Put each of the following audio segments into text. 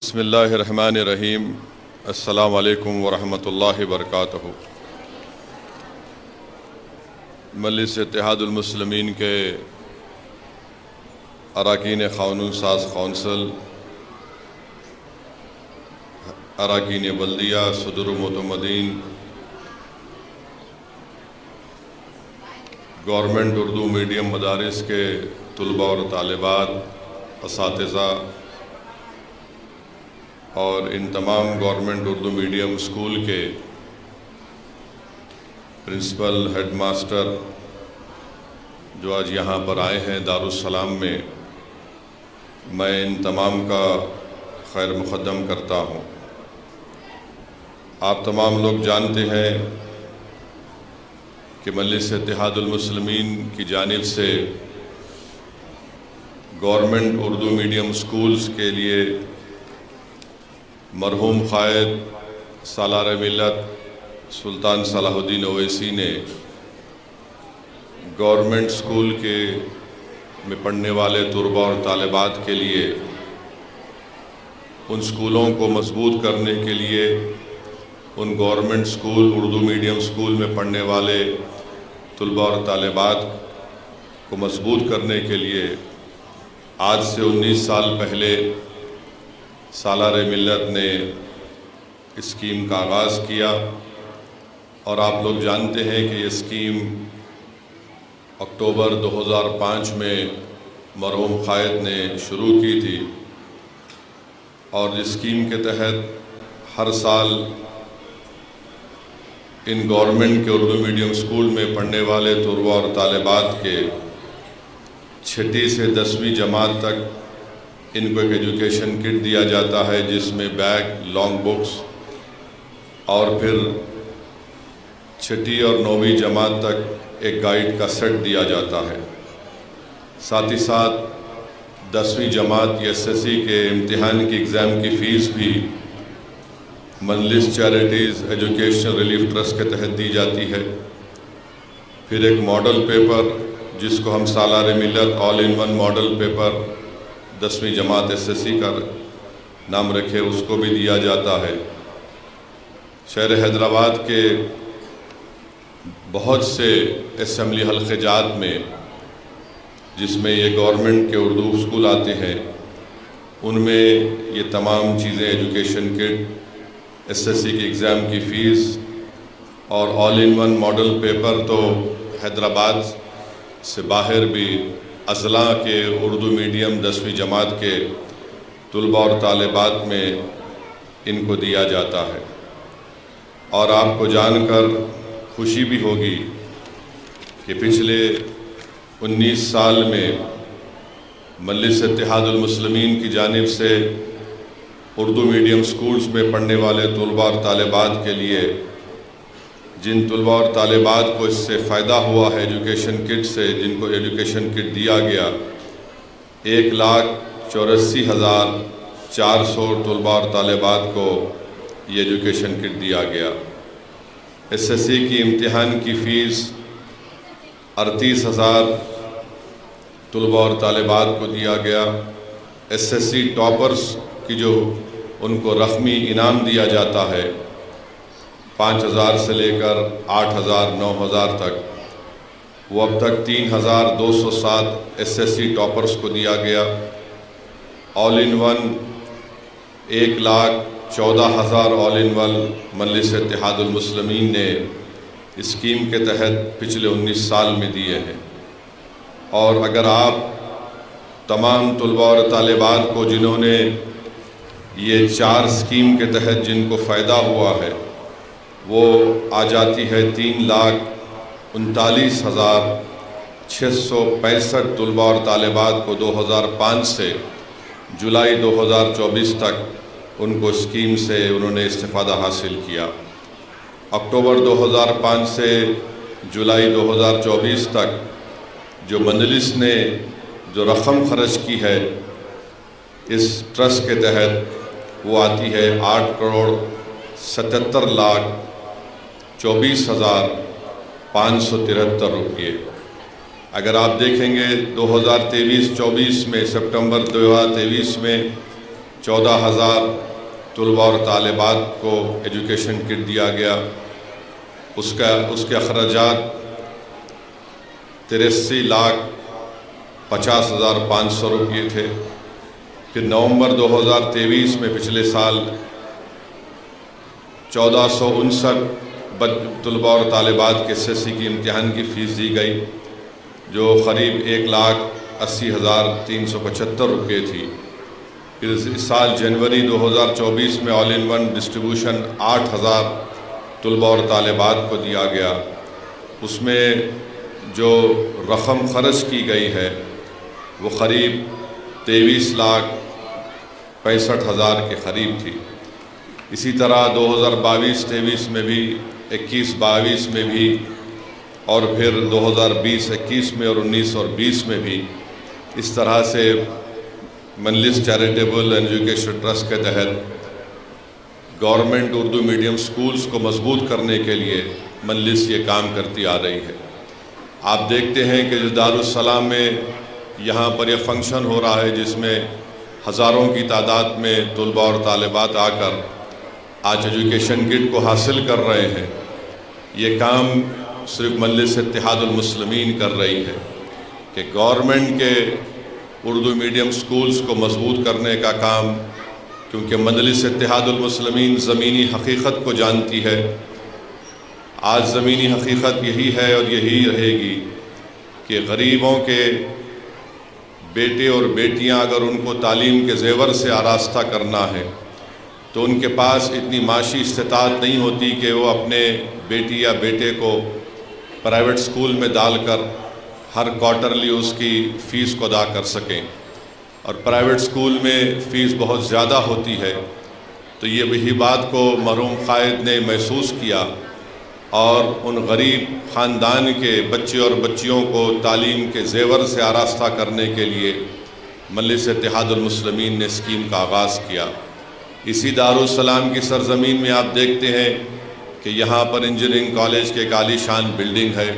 بسم اللہ الرحمن الرحیم۔ السلام علیکم ورحمۃ اللہ وبرکاتہ۔ مجلس اتحاد المسلمین کے اراکین قانون ساز کونسل، اراکین بلدیہ، صدر معتمدین، گورنمنٹ اردو میڈیم مدارس کے طلباء اور طالبات، اساتذہ اور ان تمام گورنمنٹ اردو میڈیم اسکول کے پرنسپل، ہیڈ ماسٹر جو آج یہاں پر آئے ہیں دارالسلام میں ان تمام کا خیر مقدم کرتا ہوں۔ آپ تمام لوگ جانتے ہیں کہ مجلس اتحاد المسلمین کی جانب سے گورنمنٹ اردو میڈیم اسکولز کے لیے مرحوم قائد سالار ملت سلطان صلاح الدین اویسی نے گورنمنٹ اسکول میں پڑھنے والے طلباء اور طالبات کے لیے ان اسکولوں کو مضبوط کرنے کے لیے، ان government school Urdu medium school میں پڑھنے والے طلباء اور طالبات کو مضبوط کرنے کے لیے آج سے 19 سال پہلے سالار ملت نے اسکیم کا آغاز کیا، اور آپ لوگ جانتے ہیں کہ یہ اسکیم اکتوبر 2005 میں مرحوم قائد نے شروع کی تھی، اور اس اسکیم کے تحت ہر سال ان گورنمنٹ کے اردو میڈیم اسکول میں پڑھنے والے طلباء اور طالبات کے 6 سے 10ویں جماعت تک ان کو ایک ایجوکیشن کٹ دیا جاتا ہے، جس میں بیگ، لانگ بکس اور پھر 6 اور 9ویں جماعت تک ایک گائیڈ کا سیٹ دیا جاتا ہے۔ ساتھ ہی ساتھ 10ویں جماعت SSC کے امتحان کی ایگزام کی فیس بھی مجلس چیریٹیز ایجوکیشنل ریلیف ٹرسٹ کے تحت دی جاتی ہے۔ پھر ایک ماڈل پیپر جس کو ہم سالار ملت آل ان ون ماڈل پیپر 10ویں جماعت SSC کا نام رکھے، اس کو بھی دیا جاتا ہے۔ شہر حیدرآباد کے بہت سے اسمبلی حلقے جات میں، جس میں یہ گورنمنٹ کے اردو اسکول آتے ہیں، ان میں یہ تمام چیزیں، ایجوکیشن کٹ، SSC کی ایگزام کی فیس اور آل ان ون ماڈل پیپر تو حیدرآباد سے باہر بھی اضلاع کے اردو میڈیم 10ویں جماعت کے طلباء اور طالبات میں ان کو دیا جاتا ہے۔ اور آپ کو جان کر خوشی بھی ہوگی کہ پچھلے 19 سال میں مجلس اتحاد المسلمین کی جانب سے اردو میڈیم اسکولز میں پڑھنے والے طلباء اور طالبات کے لیے، جن طلباء اور طالبات کو اس سے فائدہ ہوا ہے ایجوکیشن کٹ سے، جن کو ایجوکیشن کٹ دیا گیا، 1,84,400 طلباء اور طالبات کو یہ ایجوکیشن کٹ دیا گیا۔ SSC کی امتحان کی فیس 38,000 طلباء اور طالبات کو دیا گیا۔ SSC ٹاپرز کی جو ان کو رقمی انعام دیا جاتا ہے 5,000 سے لے کر 8,000 9,000 تک، وہ اب تک 3,207 SSC ٹاپرز کو دیا گیا۔ آل in one 1,14,000 all in one مجلس اتحاد المسلمین نے اسکیم کے تحت پچھلے 19 سال میں دیے ہیں۔ اور اگر آپ تمام طلباء اور طالبات کو جنہوں نے یہ 4 اسکیم کے تحت جن کو فائدہ ہوا ہے، وہ آ جاتی ہے 3,39,665 طلباء اور طالبات کو 2005 سے جولائی 2024 تک ان کو اسکیم سے انہوں نے استفادہ حاصل کیا۔ اکتوبر 2005 سے جولائی 2024 تک جو مجلس نے جو رقم خرچ کی ہے اس ٹرسٹ کے تحت، وہ آتی ہے 8,77,24,573 روپئے۔ اگر آپ دیکھیں گے 2023-24 میں، سپٹمبر 2023 میں 14,000 طلباء اور طالبات کو ایجوکیشن کٹ دیا گیا۔ اس کے اخراجات 83,50,500 روپے تھے۔ پھر نومبر 2023 میں پچھلے سال 1459 طلباء اور طالبات کے SSC کی امتحان کی فیس دی گئی، جو قریب 1,80,375 روپے تھی۔ پھر اس سال جنوری 2024 میں آل ان ون ڈسٹریبیوشن 8,000 طلباء اور طالبات کو دیا گیا۔ اس میں جو رقم خرچ کی گئی ہے وہ قریب 23,65,000 کے قریب تھی۔ اسی طرح 2022-23 میں بھی، 21-22 میں بھی، اور پھر 2020-21 میں اور 19 اور 20 میں بھی اس طرح سے مجلس چیریٹیبل ایجوکیشن ٹرسٹ کے تحت گورنمنٹ اردو میڈیم سکولز کو مضبوط کرنے کے لیے مجلس یہ کام کرتی آ رہی ہے۔ آپ دیکھتے ہیں کہ جو دارالسلام میں یہاں پر یہ فنکشن ہو رہا ہے، جس میں ہزاروں کی تعداد میں طلباء اور طالبات آ کر آج ایجوکیشن کٹ کو حاصل کر رہے ہیں، یہ کام صرف مجلس اتحاد المسلمین کر رہی ہے کہ گورنمنٹ کے اردو میڈیم سکولز کو مضبوط کرنے کا کام، کیونکہ مجلس اتحاد المسلمین زمینی حقیقت کو جانتی ہے۔ آج زمینی حقیقت یہی ہے اور یہی رہے گی کہ غریبوں کے بیٹے اور بیٹیاں اگر ان کو تعلیم کے زیور سے آراستہ کرنا ہے تو ان کے پاس اتنی معاشی استطاعت نہیں ہوتی کہ وہ اپنے بیٹی یا بیٹے کو پرائیویٹ سکول میں ڈال کر ہر کوارٹرلی اس کی فیس کو ادا کر سکیں، اور پرائیویٹ سکول میں فیس بہت زیادہ ہوتی ہے۔ تو یہ وہی بات کو مرحوم قائد نے محسوس کیا اور ان غریب خاندان کے بچے اور بچیوں کو تعلیم کے زیور سے آراستہ کرنے کے لیے مجلس اتحاد المسلمین نے اسکیم کا آغاز کیا۔ اسی دارالسلام کی سرزمین میں آپ دیکھتے ہیں کہ یہاں پر انجینئرنگ کالج کے ایک عالی شان بلڈنگ ہے،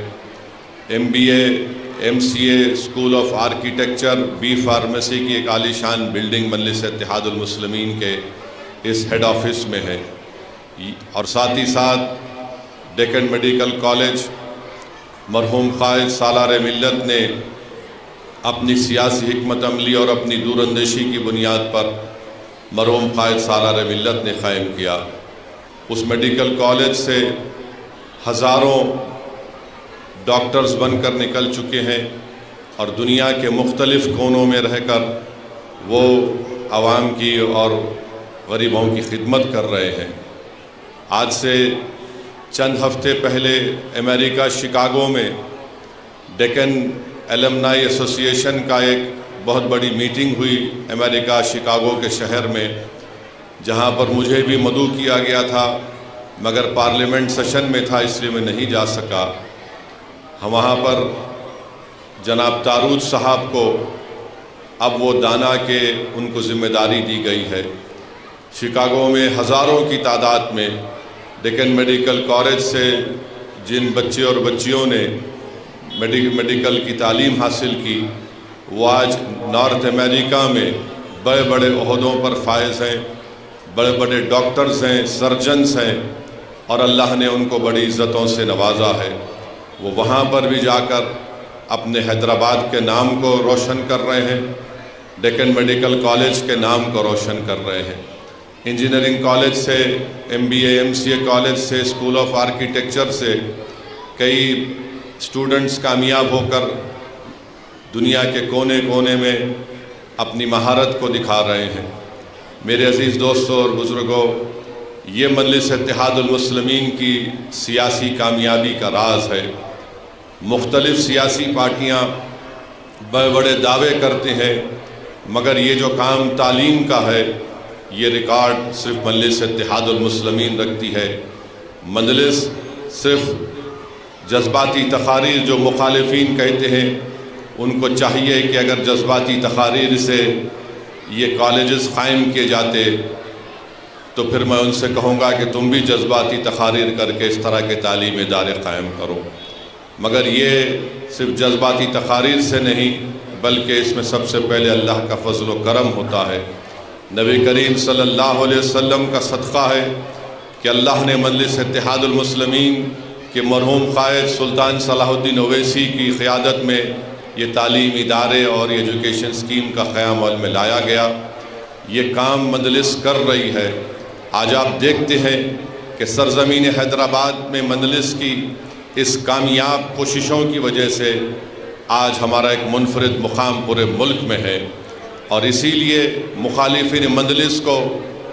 MBA MCA school of architecture B pharmacy کی ایک عالی شان بلڈنگ مجلس اتحاد المسلمین کے اس ہیڈ آفس میں ہے، اور ساتھ ہی ساتھ ڈیکن میڈیکل کالج مرحوم قائد سالار ملت نے اپنی سیاسی حکمت عملی اور اپنی دور اندیشی کی بنیاد پر مرحوم قائد سالار ملت نے قائم کیا۔ اس میڈیکل کالج سے ہزاروں ڈاکٹرز بن کر نکل چکے ہیں اور دنیا کے مختلف کونوں میں رہ کر وہ عوام کی اور غریبوں کی خدمت کر رہے ہیں۔ آج سے چند ہفتے پہلے امریکہ شکاگو میں ڈیکن ایلمنائی ایسوسی ایشن کا ایک بہت بڑی میٹنگ ہوئی امریکہ شکاگو کے شہر میں، جہاں پر مجھے بھی مدعو کیا گیا تھا، مگر پارلیمنٹ سیشن میں تھا اس لیے میں نہیں جا سکا۔ وہاں پر جناب تاروج صاحب کو اب وہ دانا کے ان کو ذمہ داری دی گئی ہے۔ شکاگو میں ہزاروں کی تعداد میں ڈیکن میڈیکل کالج سے جن بچے اور بچیوں نے میڈیکل کی تعلیم حاصل کی، وہ آج نارتھ امریکہ میں بڑے بڑے عہدوں پر فائز ہیں، بڑے بڑے ڈاکٹرز ہیں، سرجنز ہیں، اور اللہ نے ان کو بڑی عزتوں سے نوازا ہے۔ وہ وہاں پر بھی جا کر اپنے حیدرآباد کے نام کو روشن کر رہے ہیں، ڈیکن میڈیکل کالج کے نام کو روشن کر رہے ہیں۔ انجینئرنگ کالج سے، MBA MCA کالج سے، اسکول آف آرکیٹیکچر سے کئی اسٹوڈنٹس کامیاب ہو کر دنیا کے کونے کونے میں اپنی مہارت کو دکھا رہے ہیں۔ میرے عزیز دوستوں اور بزرگوں، یہ مجلس اتحاد المسلمین کی سیاسی کامیابی کا راز ہے۔ مختلف سیاسی پارٹیاں بڑے بڑے دعوے کرتے ہیں، مگر یہ جو کام تعلیم کا ہے، یہ ریکارڈ صرف مجلس اتحاد المسلمین رکھتی ہے۔ مجلس صرف جذباتی تقاریر جو مخالفین کہتے ہیں، ان کو چاہیے کہ اگر جذباتی تقاریر سے یہ کالجز قائم کیے جاتے تو پھر میں ان سے کہوں گا کہ تم بھی جذباتی تقاریر کر کے اس طرح کے تعلیمی ادارے قائم کرو، مگر یہ صرف جذباتی تقاریر سے نہیں، بلکہ اس میں سب سے پہلے اللہ کا فضل و کرم ہوتا ہے۔ نبی کریم صلی اللہ علیہ وسلم کا صدقہ ہے کہ اللہ نے مجلس اتحاد المسلمین کے مرحوم قائد سلطان صلاح الدین اویسی کی قیادت میں یہ تعلیمی ادارے اور یہ ایجوکیشن اسکیم کا قیام عمل میں لایا گیا۔ یہ کام مجلس کر رہی ہے۔ آج آپ دیکھتے ہیں کہ سرزمین حیدرآباد میں مجلس کی اس کامیاب کوششوں کی وجہ سے آج ہمارا ایک منفرد مقام پورے ملک میں ہے، اور اسی لیے مخالفین مجلس کو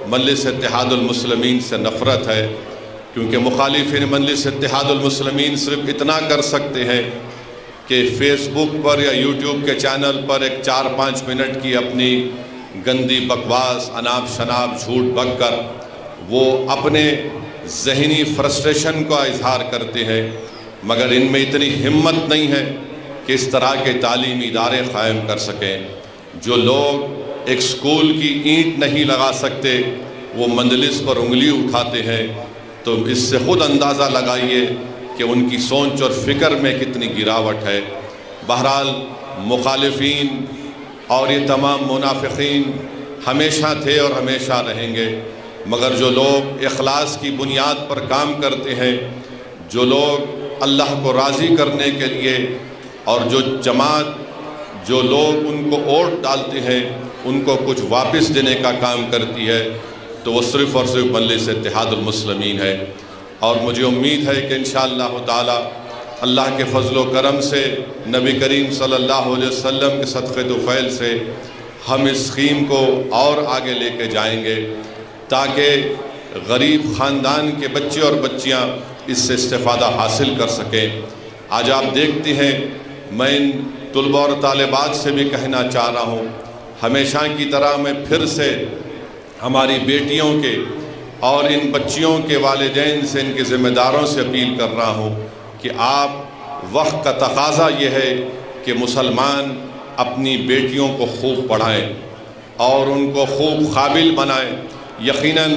مجلس اتحاد المسلمین سے نفرت ہے، کیونکہ مخالفین مجلس اتحاد المسلمین صرف اتنا کر سکتے ہیں کہ فیس بک پر یا یوٹیوب کے چینل پر ایک 4-5 منٹ کی اپنی گندی بکواس، اناب شناب جھوٹ بک کر وہ اپنے ذہنی فرسٹریشن کا اظہار کرتے ہیں، مگر ان میں اتنی ہمت نہیں ہے کہ اس طرح کے تعلیمی ادارے قائم کر سکیں۔ جو لوگ ایک سکول کی اینٹ نہیں لگا سکتے وہ مجلس پر انگلی اٹھاتے ہیں، تو اس سے خود اندازہ لگائیے کہ ان کی سوچ اور فکر میں کتنی گراوٹ ہے۔ بہرحال مخالفین اور یہ تمام منافقین ہمیشہ تھے اور ہمیشہ رہیں گے، مگر جو لوگ اخلاص کی بنیاد پر کام کرتے ہیں، جو لوگ اللہ کو راضی کرنے کے لیے، اور جو جماعت، جو لوگ ان کو ووٹ ڈالتے ہیں ان کو کچھ واپس دینے کا کام کرتی ہے، تو وہ صرف اور صرف مجلس اتحاد المسلمین ہے۔ اور مجھے امید ہے کہ انشاءاللہ تعالی اللہ کے فضل و کرم سے، نبی کریم صلی اللہ علیہ وسلم کے صدقے طفیل سے ہم اس اسکیم کو اور آگے لے کے جائیں گے، تاکہ غریب خاندان کے بچے اور بچیاں اس سے استفادہ حاصل کر سکیں۔ آج آپ دیکھتے ہیں، میں ان طلباء اور طالبات سے بھی کہنا چاہ رہا ہوں، ہمیشہ کی طرح میں پھر سے ہماری بیٹیوں کے اور ان بچیوں کے والدین سے، ان کے ذمہ داروں سے اپیل کر رہا ہوں کہ آپ، وقت کا تقاضا یہ ہے کہ مسلمان اپنی بیٹیوں کو خوب پڑھائیں اور ان کو خوب قابل بنائیں۔ یقیناً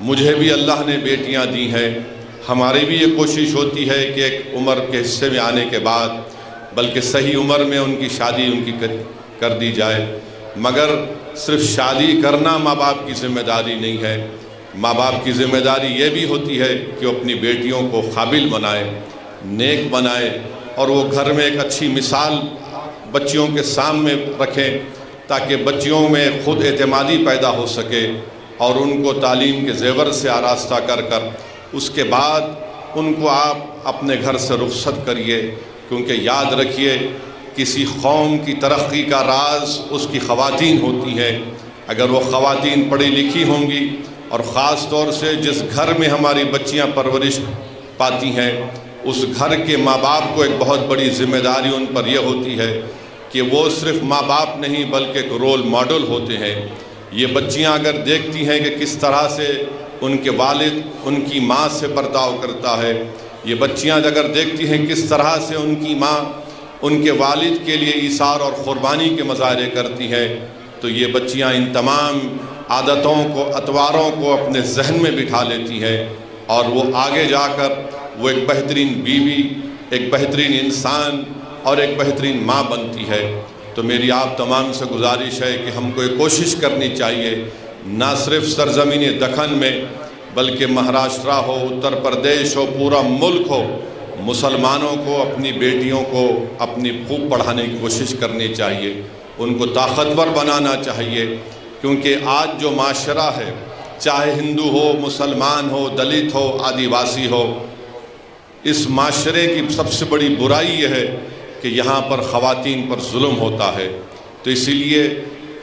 مجھے بھی اللہ نے بیٹیاں دی ہیں، ہماری بھی یہ کوشش ہوتی ہے کہ ایک عمر کے حصے میں آنے کے بعد، بلکہ صحیح عمر میں ان کی شادی ان کی کر دی جائے، مگر صرف شادی کرنا ماں باپ کی ذمہ داری نہیں ہے۔ ماں باپ کی ذمہ داری یہ بھی ہوتی ہے کہ وہ اپنی بیٹیوں کو قابل بنائے، نیک بنائے، اور وہ گھر میں ایک اچھی مثال بچیوں کے سامنے رکھیں، تاکہ بچیوں میں خود اعتمادی پیدا ہو سکے، اور ان کو تعلیم کے زیور سے آراستہ کر کر اس کے بعد ان کو آپ اپنے گھر سے رخصت کریے، کیونکہ یاد رکھیے کسی قوم کی ترقی کا راز اس کی خواتین ہوتی ہیں۔ اگر وہ خواتین پڑھی لکھی ہوں گی، اور خاص طور سے جس گھر میں ہماری بچیاں پرورش پاتی ہیں، اس گھر کے ماں باپ کو ایک بہت بڑی ذمہ داری ان پر یہ ہوتی ہے کہ وہ صرف ماں باپ نہیں بلکہ ایک رول ماڈل ہوتے ہیں۔ یہ بچیاں اگر دیکھتی ہیں کہ کس طرح سے ان کے والد ان کی ماں سے برتاؤ کرتا ہے، یہ بچیاں اگر دیکھتی ہیں کس طرح سے ان کی ماں ان کے والد کے لیے ایثار اور قربانی کے مظاہرے کرتی ہیں، تو یہ بچیاں ان تمام عادتوں کو، اطواروں کو اپنے ذہن میں بٹھا لیتی ہیں، اور وہ آگے جا کر وہ ایک بہترین بیوی، ایک بہترین انسان اور ایک بہترین ماں بنتی ہے۔ تو میری آپ تمام سے گزارش ہے کہ ہم کو یہ کوشش کرنی چاہیے، نہ صرف سرزمین دکن میں بلکہ مہاراشٹرا ہو، اتر پردیش ہو، پورا ملک ہو، مسلمانوں کو، اپنی بیٹیوں کو اپنی خوب پڑھانے کی کوشش کرنی چاہیے، ان کو طاقتور بنانا چاہیے، کیونکہ آج جو معاشرہ ہے، چاہے ہندو ہو، مسلمان ہو، دلت ہو، آدیواسی ہو، اس معاشرے کی سب سے بڑی برائی یہ ہے کہ یہاں پر خواتین پر ظلم ہوتا ہے۔ تو اسی لیے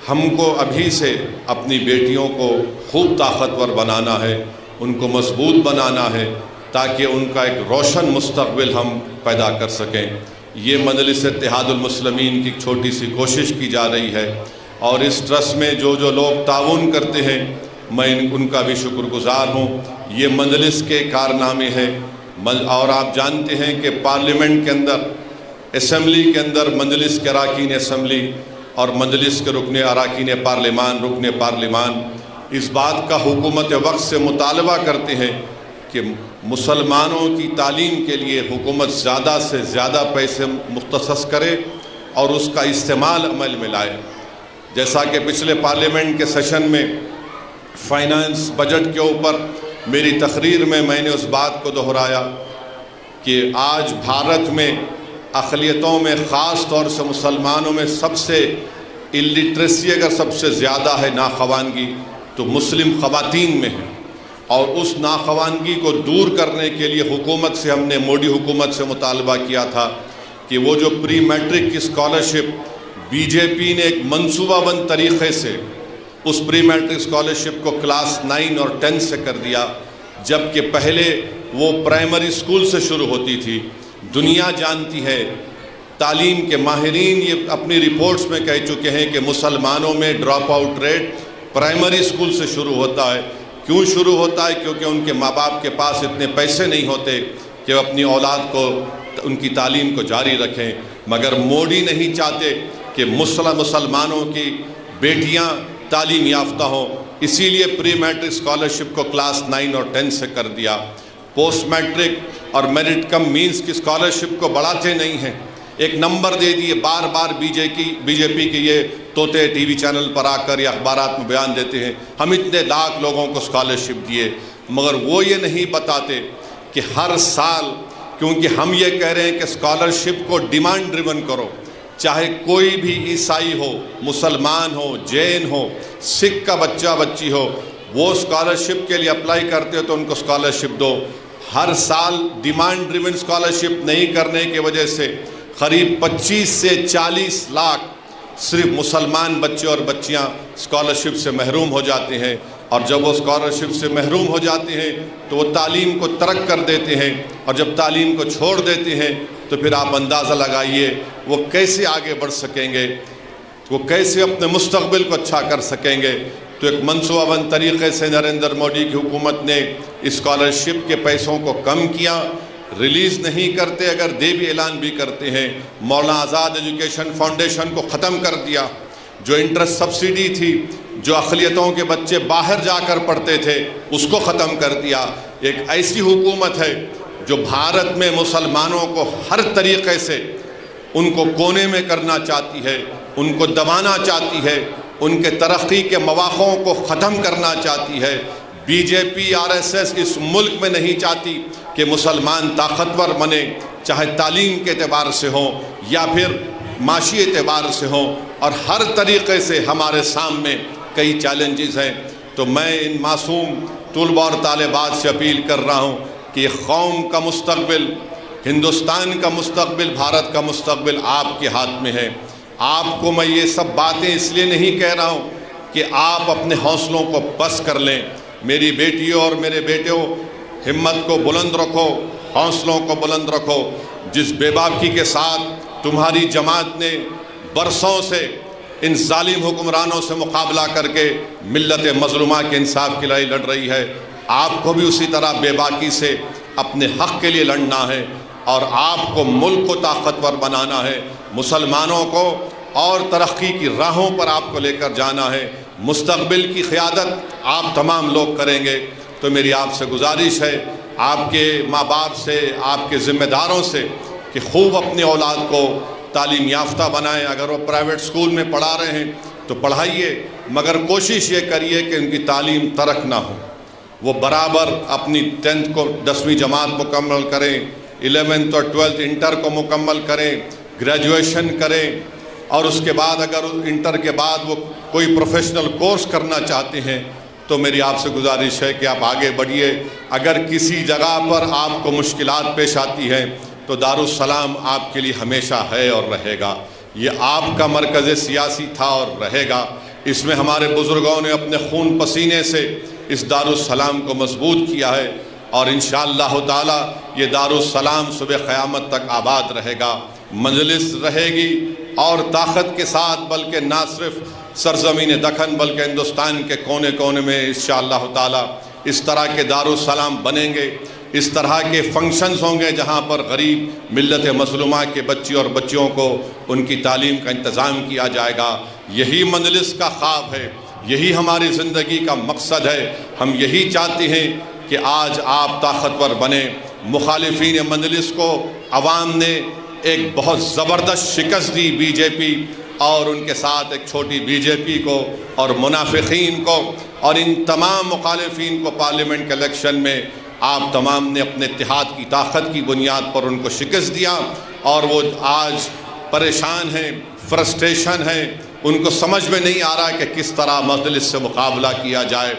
ہم کو ابھی سے اپنی بیٹیوں کو خوب طاقتور بنانا ہے، ان کو مضبوط بنانا ہے، تاکہ ان کا ایک روشن مستقبل ہم پیدا کر سکیں۔ یہ مجلس اتحاد المسلمین کی چھوٹی سی کوشش کی جا رہی ہے، اور اس ٹرسٹ میں جو لوگ تعاون کرتے ہیں، میں ان کا بھی شکر گزار ہوں۔ یہ مجلس کے کارنامے ہیں، اور آپ جانتے ہیں کہ پارلیمنٹ کے اندر، اسمبلی کے اندر مجلس کے اراکین اسمبلی اور مجلس کے رکن اراکین پارلیمان اس بات کا حکومت وقت سے مطالبہ کرتے ہیں کہ مسلمانوں کی تعلیم کے لیے حکومت زیادہ سے زیادہ پیسے مختص کرے اور اس کا استعمال عمل میں لائے۔ جیسا کہ پچھلے پارلیمنٹ کے سیشن میں فائنانس بجٹ کے اوپر میری تقریر میں نے اس بات کو دہرایا کہ آج بھارت میں اقلیتوں میں خاص طور سے مسلمانوں میں سب سے الٹریسی اگر سب سے زیادہ ہے ناخوانگی تو مسلم خواتین میں ہے، اور اس ناخوانگی کو دور کرنے کے لیے حکومت سے ہم نے مودی حکومت سے مطالبہ کیا تھا کہ وہ جو پری میٹرک کی اسکالرشپ بی جے پی نے ایک منصوبہ بند طریقے سے اس پری میٹرک اسکالرشپ کو کلاس 9 اور 10 سے کر دیا، جبکہ پہلے وہ پرائمری اسکول سے شروع ہوتی تھی۔ دنیا جانتی ہے، تعلیم کے ماہرین یہ اپنی رپورٹس میں کہہ چکے ہیں کہ مسلمانوں میں drop out rate primary school سے شروع ہوتا ہے۔ کیوں شروع ہوتا ہے؟ کیونکہ ان کے ماں باپ کے پاس اتنے پیسے نہیں ہوتے کہ وہ اپنی اولاد کو ان کی تعلیم کو جاری رکھیں، مگر مودی نہیں چاہتے کہ مسلمانوں کی بیٹیاں تعلیم یافتہ ہوں، اسی لیے پری میٹرک اسکالرشپ کو کلاس 9 اور 10 سے کر دیا۔ پوسٹ میٹرک اور میرٹ کم مینس کی اسکالرشپ کو بڑھاتے نہیں ہیں، ایک نمبر دے دیے، بار بار بی جے پی کے یہ طوطے ٹی وی چینل پر آ کر یا اخبارات میں بیان دیتے ہیں ہم اتنے لاکھ لوگوں کو اسکالرشپ دیے، مگر وہ یہ نہیں بتاتے کہ ہر سال، کیونکہ ہم یہ کہہ رہے ہیں کہ اسکالرشپ کو ڈیمانڈ ڈریون کرو، چاہے کوئی بھی عیسائی ہو، مسلمان ہو، جین ہو، سکھ کا بچہ بچی ہو، وہ اسکالرشپ کے لیے اپلائی کرتے ہو تو ان کو اسکالرشپ دو۔ ہر سال ڈیمانڈ ڈریون اسکالرشپ نہیں کرنے کی وجہ سے قریب 25 سے 40 لاکھ صرف مسلمان بچے اور بچیاں اسکالرشپ سے محروم ہو جاتے ہیں، اور جب وہ اسکالرشپ سے محروم ہو جاتے ہیں تو وہ تعلیم کو ترک کر دیتے ہیں، اور جب تعلیم کو چھوڑ دیتے ہیں تو پھر آپ اندازہ لگائیے وہ کیسے آگے بڑھ سکیں گے، وہ کیسے اپنے مستقبل کو اچھا کر سکیں گے۔ تو ایک منصوبہ بند طریقے سے نریندر مودی کی حکومت نے اسکالرشپ کے پیسوں کو کم کیا، ریلیز نہیں کرتے، اگر دے بھی اعلان بھی کرتے ہیں۔ مولانا آزاد ایجوکیشن فاؤنڈیشن کو ختم کر دیا، جو انٹرسٹ سبسڈی تھی، جو اقلیتوں کے بچے باہر جا کر پڑھتے تھے اس کو ختم کر دیا۔ ایک ایسی حکومت ہے جو بھارت میں مسلمانوں کو ہر طریقے سے ان کو کونے میں کرنا چاہتی ہے، ان کو دبانا چاہتی ہے، ان کے ترقی کے مواقع کو ختم کرنا چاہتی ہے۔ B J P R S S اس ملک میں نہیں چاہتی کہ مسلمان طاقتور بنے، چاہے تعلیم کے اعتبار سے ہوں یا پھر معاشی اعتبار سے ہوں، اور ہر طریقے سے ہمارے سامنے کئی چیلنجز ہیں۔ تو میں ان معصوم طلباء اور طالبات سے اپیل کر رہا ہوں کہ قوم کا مستقبل، ہندوستان کا مستقبل، بھارت کا مستقبل آپ کے ہاتھ میں ہے۔ آپ کو میں یہ سب باتیں اس لیے نہیں کہہ رہا ہوں کہ آپ اپنے حوصلوں کو پست کر لیں۔ میری بیٹیوں اور میرے بیٹوں، ہمت کو بلند رکھو، حوصلوں کو بلند رکھو۔ جس بے باکی کے ساتھ تمہاری جماعت نے برسوں سے ان ظالم حکمرانوں سے مقابلہ کر کے ملت مظلومہ کے انصاف کی لڑائی لڑ رہی ہے، آپ کو بھی اسی طرح بے باکی سے اپنے حق کے لیے لڑنا ہے، اور آپ کو ملک کو طاقتور بنانا ہے، مسلمانوں کو اور ترقی کی راہوں پر آپ کو لے کر جانا ہے۔ مستقبل کی قیادت آپ تمام لوگ کریں گے۔ تو میری آپ سے گزارش ہے، آپ کے ماں باپ سے، آپ کے ذمہ داروں سے، کہ خوب اپنی اولاد کو تعلیم یافتہ بنائیں۔ اگر وہ پرائیویٹ سکول میں پڑھا رہے ہیں تو پڑھائیے، مگر کوشش یہ کریے کہ ان کی تعلیم ترک نہ ہو، وہ برابر اپنی 10th کو 10ویں جماعت مکمل کریں، 11th اور 12th انٹر کو مکمل کریں، گریجویشن کریں، اور اس کے بعد اگر انٹر کے بعد وہ کوئی پروفیشنل کورس کرنا چاہتے ہیں تو میری آپ سے گزارش ہے کہ آپ آگے بڑھیے۔ اگر کسی جگہ پر آپ کو مشکلات پیش آتی ہیں تو دارالسلام آپ کے لیے ہمیشہ ہے اور رہے گا، یہ آپ کا مرکز سیاسی تھا اور رہے گا۔ اس میں ہمارے بزرگوں نے اپنے خون پسینے سے اس دارالسلام کو مضبوط کیا ہے، اور انشاءاللہ تعالی یہ دارالسلام صبح قیامت تک آباد رہے گا، مجلس رہے گی، اور طاقت کے ساتھ، بلکہ نہ صرف سرزمین دکن بلکہ ہندوستان کے کونے کونے میں انشاءاللہ تعالی اس طرح کے دارالسلام بنیں گے، اس طرح کے فنکشنز ہوں گے جہاں پر غریب ملت مظلومہ کے بچی اور بچیوں کو ان کی تعلیم کا انتظام کیا جائے گا۔ یہی مجلس کا خواب ہے، یہی ہماری زندگی کا مقصد ہے۔ ہم یہی چاہتے ہیں کہ آج آپ طاقتور بنیں۔ مخالفین مجلس کو عوام نے ایک بہت زبردست شکست دی، بی جے پی اور ان کے ساتھ ایک چھوٹی بی جے پی کو اور منافقین کو اور ان تمام مخالفین کو پارلیمنٹ کے الیکشن میں آپ تمام نے اپنے اتحاد کی طاقت کی بنیاد پر ان کو شکست دیا، اور وہ آج پریشان ہیں، فرسٹریشن ہے، ان کو سمجھ میں نہیں آ رہا کہ کس طرح مجلس سے مقابلہ کیا جائے۔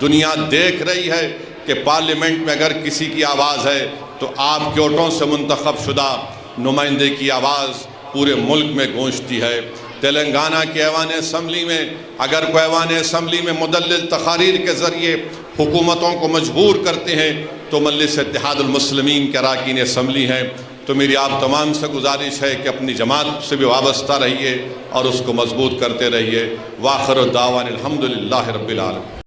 دنیا دیکھ رہی ہے کہ پارلیمنٹ میں اگر کسی کی آواز ہے تو آپ کے ووٹوں سے منتخب شدہ نمائندے کی آواز پورے ملک میں گونجتی ہے۔ تلنگانہ کے ایوان اسمبلی میں اگر کوئی ایوان اسمبلی میں مدلل تقاریر کے ذریعے حکومتوں کو مجبور کرتے ہیں تو مجلس اتحاد المسلمین کے اراکین اسمبلی ہیں۔ تو میری آپ تمام سے گزارش ہے کہ اپنی جماعت سے بھی وابستہ رہیے اور اس کو مضبوط کرتے رہیے۔ وآخر الدعوانا الحمدللہ رب العالمین۔